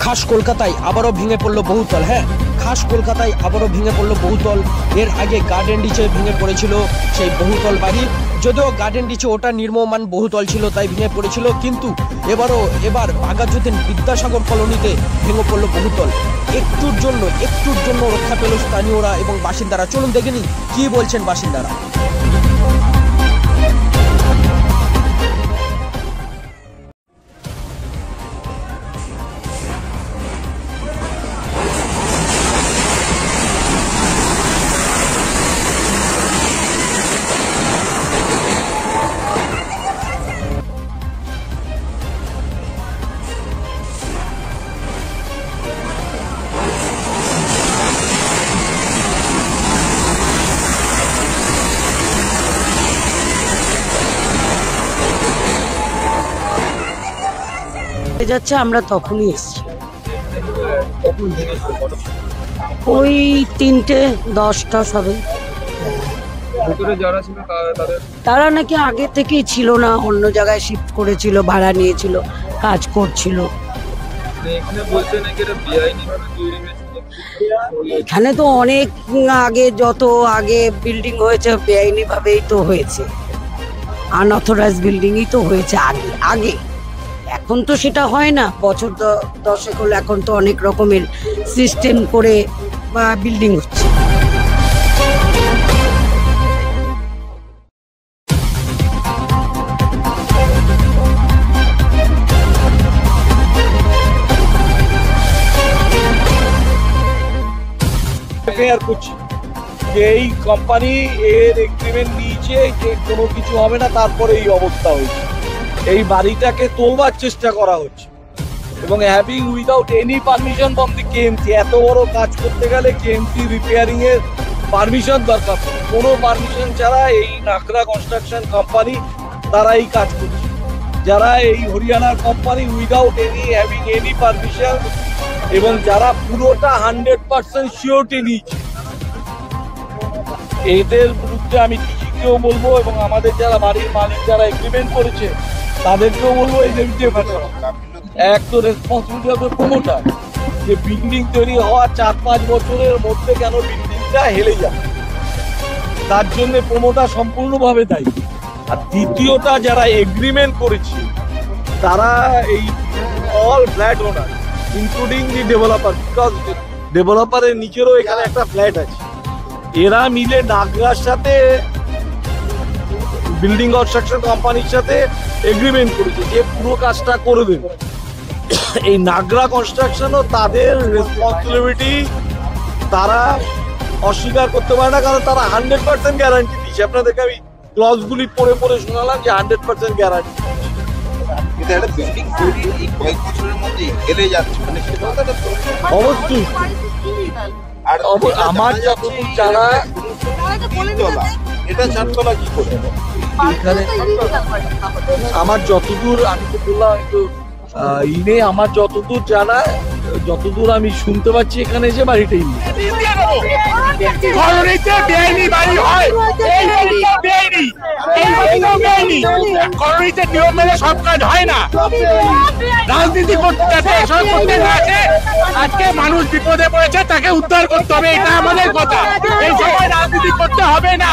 খাস কলকাতায় আবারও ভেঙে পড়ল বহুতল। হ্যাঁ, খাস কলকাতায় আবারও ভেঙে পড়ল বহুতল। এর আগে গার্ডেন রিচে ভেঙে পড়েছিল সেই বহুতল বাড়ি। যদিও গার্ডেন রিচে ওটা নির্মমান বহুতল ছিল, তাই ভেঙে পড়েছিল, কিন্তু এবার বাঘাযতীন বিদ্যাসাগর কলোনিতে ভেঙে পড়ল বহুতল। একটুর জন্য রক্ষা পেল স্থানীয়রা এবং বাসিন্দারা। চলুন দেখে নিন কি বলছেন বাসিন্দারা। যাচ্ছে আমরা তখনই এসছি, ওই 3:10 হবে। তারা নাকি আগে থেকেই ছিল না, অন্য জায়গায় শিফট করেছিল, ভাড়া নিয়েছিল, কাজ করছিল। এখানে তো অনেক আগে, যত আগে বিল্ডিং হয়েছে বেআইনি ভাবেই তো হয়েছে, আনঅথরাইজড বিল্ডিংই তো হয়েছে আগে। এখন তো সেটা হয় না, বছর 10 হলো, এখন তো অনেক রকমের সিস্টেম করে বিল্ডিং হচ্ছে। আর कुछ এই কোম্পানি এর এগ্রিমেন্ট নিয়েছে যে কোনো কিছু হবে না, তারপরে এই অবস্থা হয়েছে। এই বাড়িটাকে তোলবার চেষ্টা করা হচ্ছে এবং having without any permission from the KMC. এত বড় কাজ করতে গেলে কেএমসি রিপেয়ারিং এর পারমিশন দরকার, কোনো পারমিশন ছাড়া এই নাকড়া কনস্ট্রাকশন কোম্পানি তারা এই কাজ করছে। যারা এই হরিয়ানার company without having any permission এবং যারা পুরোটা 100% সিওরিটি নিয়েছে, এদের বিরুদ্ধে আমি ডিসিকেও বলবো এবং আমাদের যারা বাড়ির মালিক যারা এগ্রিমেন্ট করেছে তাদেরকেও বলবো এই যে এক তো রেসপন্সিবিলিটি হবে প্রমোটার, যে বিল্ডিং তৈরি হওয়া 4-5 বছরের মধ্যে কেন বিল্ডিংটা হেলে যায়, তার জন্য প্রমোটার সম্পূর্ণভাবে দায়ী। আর দ্বিতীয়টা যারা এগ্রিমেন্ট করেছে তারা এই all flat owner including the developer, because ডেভেলপারের নিচেরও এখানে একটা ফ্ল্যাট আছে, এরা মিলে নাগরার সাথে বিল্ডিং কনস্ট্রাকশন কোম্পানির সাথে এগ্রিমেন্ট করেছে যে পুরো কাজটা করে দেবে। এই নাগরা কনস্ট্রাকশনও তাদের রেসপন্সিবিলিটি তারা অস্বীকার করতে পারে না, কারণ তারা 100% গ্যারান্টি দিচ্ছে। আপনাদেরকে আমি ক্লজগুলি পড়ে শোনালাম যে 100% গ্যারান্টি। অবশ্যই আমার যতদূর জানা এটা 4 তলা কি করে এখানে, আমার যতদূর আমি তো বললাম একটু আমার যতদূর জানা, যতদূর আমি শুনতে পাচ্ছি এখানে যে বাড়িটাই নিয়ম মেনে সব কাজ হয় না, রাজনীতি করতে আজকে মানুষ বিপদে পড়েছে, তাকে উদ্ধার করতে হবে, এটা আমাদের কথা। এই সময় রাজনীতি করতে হবে না,